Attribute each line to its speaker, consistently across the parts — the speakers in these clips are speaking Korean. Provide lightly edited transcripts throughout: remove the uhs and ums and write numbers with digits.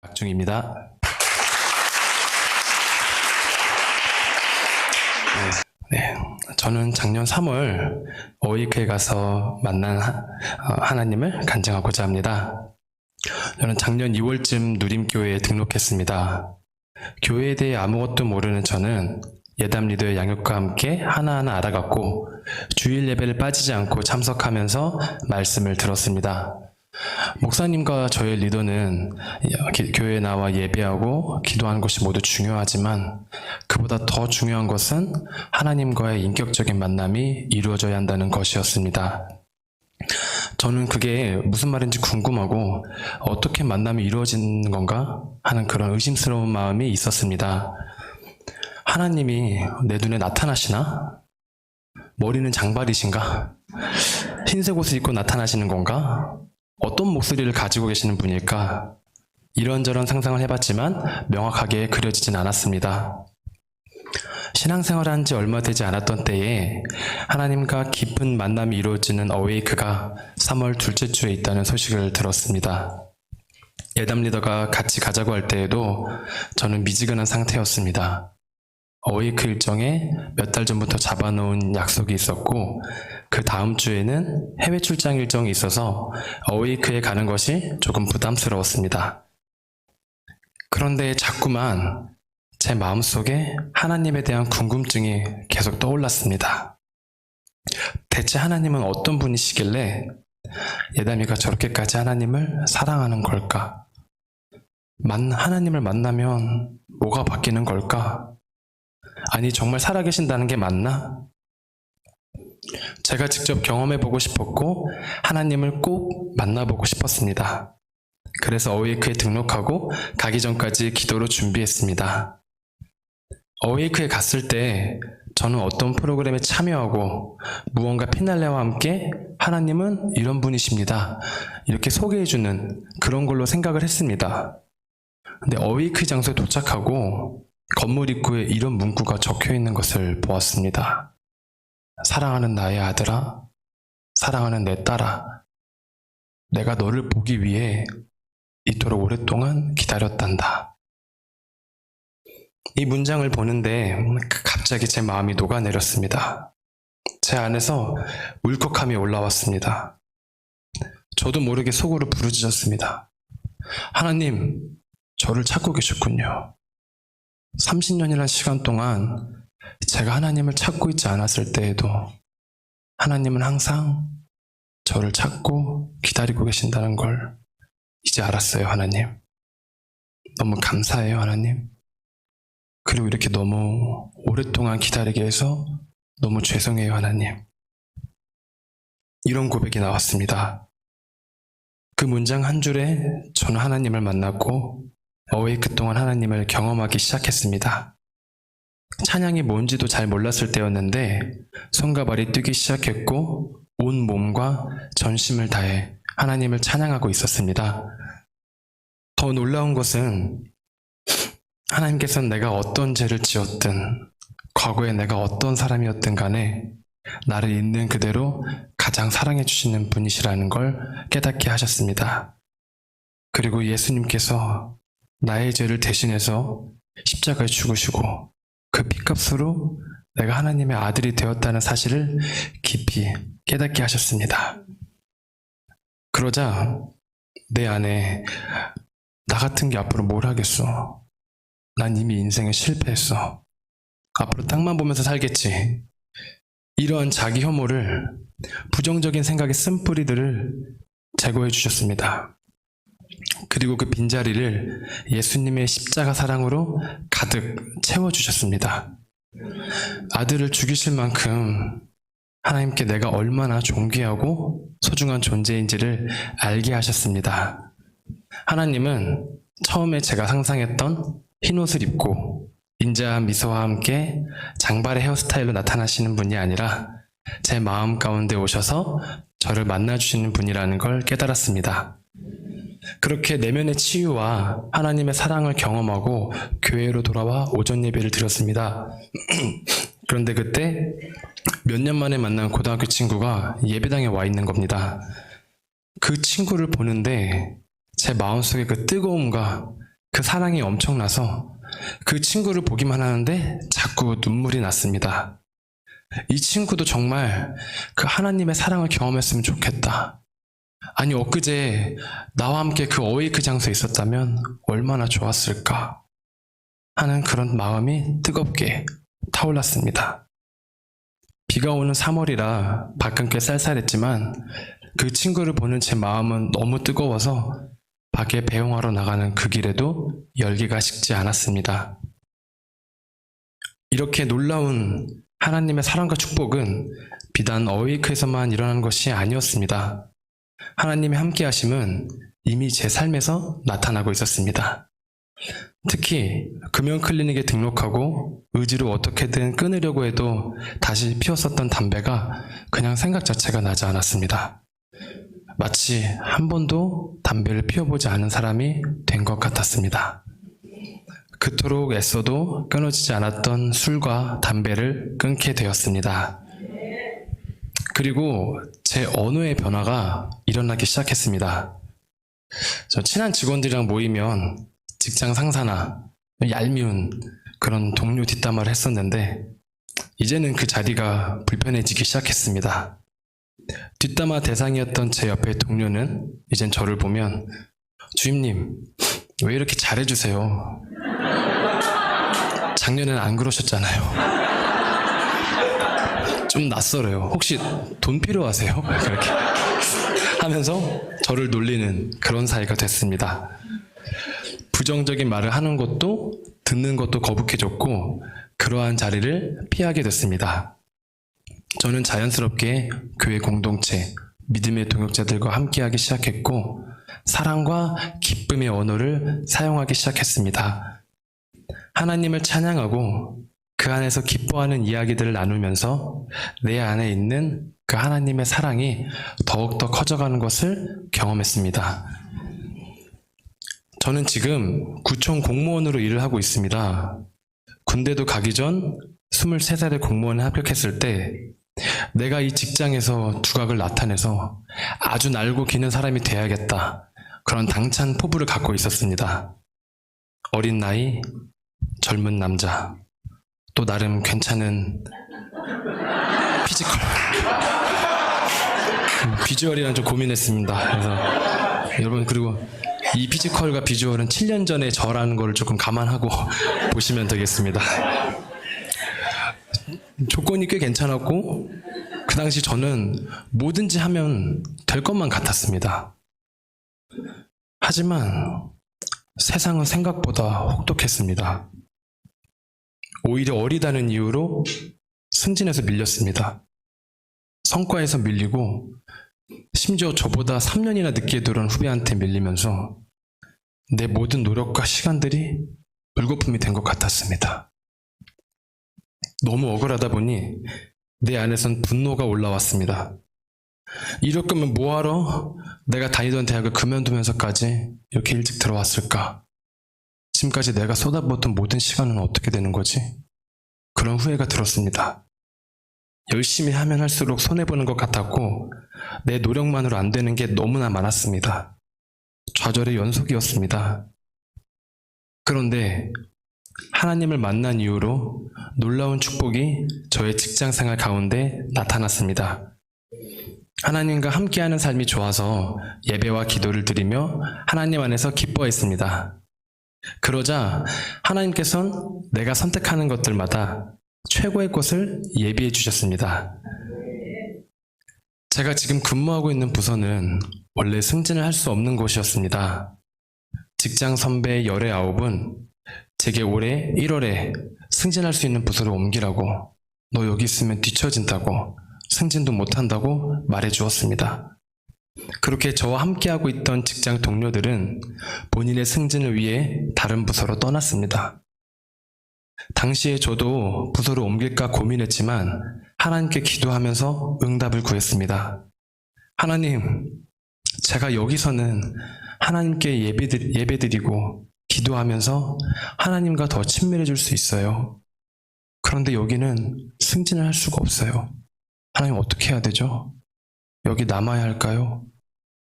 Speaker 1: 박중입니다. 네, 저는 작년 3월 어웨이크에 가서 만난 하나님을 간증하고자 합니다. 저는 작년 2월쯤 누림교회에 등록했습니다. 교회에 대해 아무것도 모르는 저는 예담 리더의 양육과 함께 하나하나 알아갔고 주일 예배를 빠지지 않고 참석하면서 말씀을 들었습니다. 목사님과 저의 리더는 교회에 나와 예배하고 기도하는 것이 모두 중요하지만 그보다 더 중요한 것은 하나님과의 인격적인 만남이 이루어져야 한다는 것이었습니다. 저는 그게 무슨 말인지 궁금하고 어떻게 만남이 이루어지는 건가 하는 그런 의심스러운 마음이 있었습니다. 하나님이 내 눈에 나타나시나? 머리는 장발이신가? 흰색 옷을 입고 나타나시는 건가? 어떤 목소리를 가지고 계시는 분일까? 이런저런 상상을 해봤지만 명확하게 그려지진 않았습니다. 신앙생활을 한 지 얼마 되지 않았던 때에 하나님과 깊은 만남이 이루어지는 어웨이크가 3월 둘째 주에 있다는 소식을 들었습니다. 예담 리더가 같이 가자고 할 때에도 저는 미지근한 상태였습니다. 어웨이크 일정에 몇 달 전부터 잡아놓은 약속이 있었고 그 다음 주에는 해외 출장 일정이 있어서 어웨이크에 가는 것이 조금 부담스러웠습니다. 그런데 자꾸만 제 마음속에 하나님에 대한 궁금증이 계속 떠올랐습니다. 대체 하나님은 어떤 분이시길래 예담이가 저렇게까지 하나님을 사랑하는 걸까? 하나님을 만나면 뭐가 바뀌는 걸까? 아니, 정말 살아계신다는 게 맞나? 제가 직접 경험해보고 싶었고 하나님을 꼭 만나보고 싶었습니다. 그래서 어웨이크에 등록하고 가기 전까지 기도로 준비했습니다. 어웨이크에 갔을 때 저는 어떤 프로그램에 참여하고 무언가 피날레와 함께 하나님은 이런 분이십니다. 이렇게 소개해주는 그런 걸로 생각을 했습니다. 근데 어웨이크 장소에 도착하고 건물 입구에 이런 문구가 적혀 있는 것을 보았습니다. 사랑하는 나의 아들아, 사랑하는 내 딸아, 내가 너를 보기 위해 이토록 오랫동안 기다렸단다. 이 문장을 보는데 갑자기 제 마음이 녹아내렸습니다. 제 안에서 울컥함이 올라왔습니다. 저도 모르게 속으로 부르짖었습니다. 하나님, 저를 찾고 계셨군요. 30년이라는 시간 동안 제가 하나님을 찾고 있지 않았을 때에도 하나님은 항상 저를 찾고 기다리고 계신다는 걸 이제 알았어요, 하나님. 너무 감사해요, 하나님. 그리고 이렇게 너무 오랫동안 기다리게 해서 너무 죄송해요, 하나님. 이런 고백이 나왔습니다. 그 문장 한 줄에 저는 하나님을 만났고 어웨이크 동안 하나님을 경험하기 시작했습니다. 찬양이 뭔지도 잘 몰랐을 때였는데 손과 발이 뛰기 시작했고 온 몸과 전심을 다해 하나님을 찬양하고 있었습니다. 더 놀라운 것은 하나님께서는 내가 어떤 죄를 지었든 과거에 내가 어떤 사람이었든 간에 나를 있는 그대로 가장 사랑해 주시는 분이시라는 걸 깨닫게 하셨습니다. 그리고 예수님께서 나의 죄를 대신해서 십자가에 죽으시고 그 피값으로 내가 하나님의 아들이 되었다는 사실을 깊이 깨닫게 하셨습니다. 그러자 내 안에 나 같은 게 앞으로 뭘 하겠어? 난 이미 인생에 실패했어. 앞으로 땅만 보면서 살겠지. 이러한 자기 혐오를, 부정적인 생각의 쓴뿌리들을 제거해 주셨습니다. 그리고 그 빈자리를 예수님의 십자가 사랑으로 가득 채워주셨습니다. 아들을 죽이실 만큼 하나님께 내가 얼마나 존귀하고 소중한 존재인지를 알게 하셨습니다. 하나님은 처음에 제가 상상했던 흰옷을 입고 인자한 미소와 함께 장발의 헤어스타일로 나타나시는 분이 아니라 제 마음 가운데 오셔서 저를 만나주시는 분이라는 걸 깨달았습니다. 그렇게 내면의 치유와 하나님의 사랑을 경험하고 교회로 돌아와 오전 예배를 드렸습니다. 그런데 그때 몇 년 만에 만난 고등학교 친구가 예배당에 와 있는 겁니다. 그 친구를 보는데 제 마음속에 그 뜨거움과 그 사랑이 엄청나서 그 친구를 보기만 하는데 자꾸 눈물이 났습니다. 이 친구도 정말 그 하나님의 사랑을 경험했으면 좋겠다. 아니, 엊그제 나와 함께 그 어웨이크 장소에 있었다면 얼마나 좋았을까 하는 그런 마음이 뜨겁게 타올랐습니다. 비가 오는 3월이라 밖은 꽤 쌀쌀했지만 그 친구를 보는 제 마음은 너무 뜨거워서 밖에 배웅하러 나가는 그 길에도 열기가 식지 않았습니다. 이렇게 놀라운 하나님의 사랑과 축복은 비단 어웨이크에서만 일어나는 것이 아니었습니다. 하나님의 함께하심은 이미 제 삶에서 나타나고 있었습니다. 특히 금연클리닉에 등록하고 의지로 어떻게든 끊으려고 해도 다시 피웠었던 담배가 그냥 생각 자체가 나지 않았습니다. 마치 한 번도 담배를 피워보지 않은 사람이 된 것 같았습니다. 그토록 애써도 끊어지지 않았던 술과 담배를 끊게 되었습니다. 그리고 제 언어의 변화가 일어나기 시작했습니다. 저 친한 직원들이랑 모이면 직장 상사나 얄미운 그런 동료 뒷담화를 했었는데 이제는 그 자리가 불편해지기 시작했습니다. 뒷담화 대상이었던 제 옆의 동료는 이젠 저를 보면 주임님, 왜 이렇게 잘해주세요? 작년에는 안 그러셨잖아요. 좀 낯설어요. 혹시 돈 필요하세요? 그렇게 하면서 저를 놀리는 그런 사이가 됐습니다. 부정적인 말을 하는 것도 듣는 것도 거북해졌고 그러한 자리를 피하게 됐습니다. 저는 자연스럽게 교회 공동체, 믿음의 동역자들과 함께하기 시작했고 사랑과 기쁨의 언어를 사용하기 시작했습니다. 하나님을 찬양하고 그 안에서 기뻐하는 이야기들을 나누면서 내 안에 있는 그 하나님의 사랑이 더욱더 커져가는 것을 경험했습니다. 저는 지금 구청 공무원으로 일을 하고 있습니다. 군대도 가기 전 23살에 공무원에 합격했을 때 내가 이 직장에서 두각을 나타내서 아주 날고 기는 사람이 돼야겠다. 그런 당찬 포부를 갖고 있었습니다. 어린 나이, 젊은 남자, 또 나름 괜찮은 피지컬. 비주얼이랑 좀 고민했습니다. 그래서 여러분, 그리고 이 피지컬과 비주얼은 7년 전에 저라는 걸 조금 감안하고 보시면 되겠습니다. 조건이 꽤 괜찮았고 그 당시 저는 뭐든지 하면 될 것만 같았습니다. 하지만 세상은 생각보다 혹독했습니다. 오히려 어리다는 이유로 승진에서 밀렸습니다. 성과에서 밀리고 심지어 저보다 3년이나 늦게 들어온 후배한테 밀리면서 내 모든 노력과 시간들이 물거품이 된 것 같았습니다. 너무 억울하다 보니 내 안에선 분노가 올라왔습니다. 이럴 거면 뭐하러 내가 다니던 대학을 그만두면서까지 이렇게 일찍 들어왔을까? 지금까지 내가 쏟아부었던 모든 시간은 어떻게 되는 거지? 그런 후회가 들었습니다. 열심히 하면 할수록 손해보는 것 같았고 내 노력만으로 안 되는 게 너무나 많았습니다. 좌절의 연속이었습니다. 그런데 하나님을 만난 이후로 놀라운 축복이 저의 직장생활 가운데 나타났습니다. 하나님과 함께하는 삶이 좋아서 예배와 기도를 드리며 하나님 안에서 기뻐했습니다. 그러자 하나님께서는 내가 선택하는 것들마다 최고의 것을 예비해 주셨습니다. 제가 지금 근무하고 있는 부서는 원래 승진을 할 수 없는 곳이었습니다. 직장 선배 19은 제게 올해 1월에 승진할 수 있는 부서로 옮기라고, 너 여기 있으면 뒤처진다고, 승진도 못한다고 말해 주었습니다. 그렇게 저와 함께하고 있던 직장 동료들은 본인의 승진을 위해 다른 부서로 떠났습니다. 당시에 저도 부서로 옮길까 고민했지만 하나님께 기도하면서 응답을 구했습니다. 하나님, 제가 여기서는 하나님께 예배드리고 기도하면서 하나님과 더 친밀해질 수 있어요. 그런데 여기는 승진을 할 수가 없어요. 하나님, 어떻게 해야 되죠? 여기 남아야 할까요?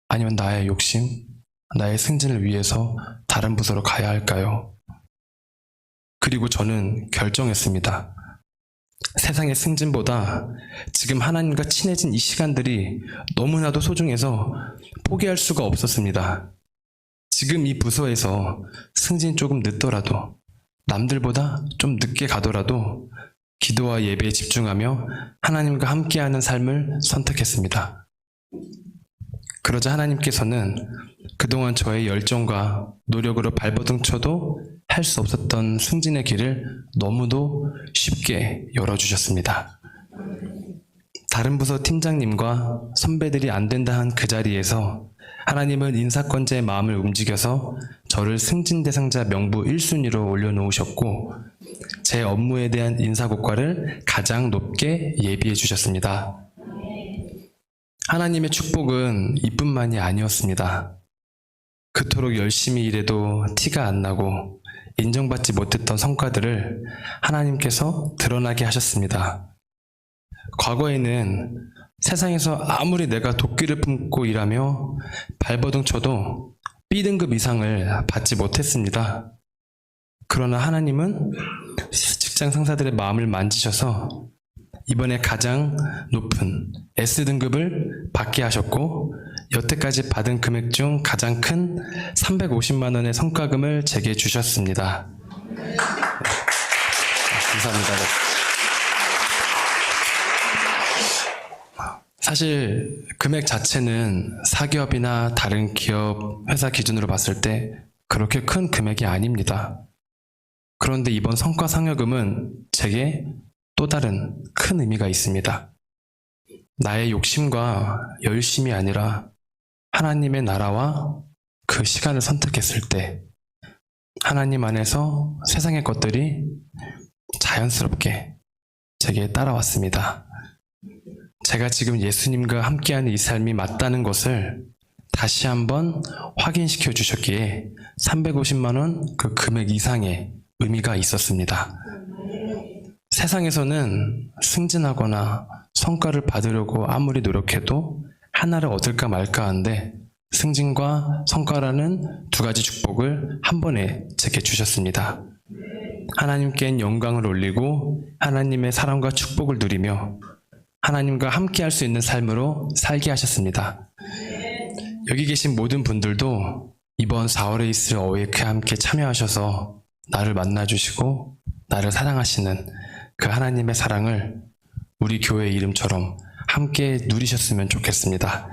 Speaker 1: 아니면 나의 욕심, 나의 승진을 위해서 다른 부서로 가야 할까요? 그리고 저는 결정했습니다. 세상의 승진보다 지금 하나님과 친해진 이 시간들이 너무나도 소중해서 포기할 수가 없었습니다. 지금 이 부서에서 승진 조금 늦더라도, 남들보다 좀 늦게 가더라도 기도와 예배에 집중하며 하나님과 함께하는 삶을 선택했습니다. 그러자 하나님께서는 그동안 저의 열정과 노력으로 발버둥 쳐도 할 수 없었던 승진의 길을 너무도 쉽게 열어주셨습니다. 다른 부서 팀장님과 선배들이 안 된다 한 그 자리에서 하나님은 인사권자의 마음을 움직여서 저를 승진 대상자 명부 1순위로 올려놓으셨고 제 업무에 대한 인사고과를 가장 높게 예비해 주셨습니다. 하나님의 축복은 이뿐만이 아니었습니다. 그토록 열심히 일해도 티가 안 나고 인정받지 못했던 성과들을 하나님께서 드러나게 하셨습니다. 과거에는 세상에서 아무리 내가 도끼를 품고 일하며 발버둥 쳐도 B등급 이상을 받지 못했습니다. 그러나 하나님은 직장 상사들의 마음을 만지셔서 이번에 가장 높은 S등급을 받게 하셨고 여태까지 받은 금액 중 가장 큰 350만 원의 성과금을 제게 주셨습니다. 감사합니다. 사실 금액 자체는 사기업이나 다른 기업, 회사 기준으로 봤을 때 그렇게 큰 금액이 아닙니다. 그런데 이번 성과 상여금은 제게 또 다른 큰 의미가 있습니다. 나의 욕심과 열심이 아니라 하나님의 나라와 그 시간을 선택했을 때 하나님 안에서 세상의 것들이 자연스럽게 제게 따라왔습니다. 제가 지금 예수님과 함께하는 이 삶이 맞다는 것을 다시 한번 확인시켜 주셨기에 350만 원 그 금액 이상의 의미가 있었습니다. 세상에서는 승진하거나 성과를 받으려고 아무리 노력해도 하나를 얻을까 말까 하는데 승진과 성과라는 두 가지 축복을 한 번에 제게 주셨습니다. 하나님께 영광을 올리고 하나님의 사랑과 축복을 누리며 하나님과 함께 할 수 있는 삶으로 살게 하셨습니다. 여기 계신 모든 분들도 이번 4월에 있을 어웨이크에 함께 참여하셔서 나를 만나주시고 나를 사랑하시는 그 하나님의 사랑을 우리 교회 이름처럼 함께 누리셨으면 좋겠습니다.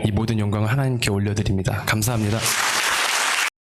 Speaker 1: 이 모든 영광을 하나님께 올려드립니다. 감사합니다.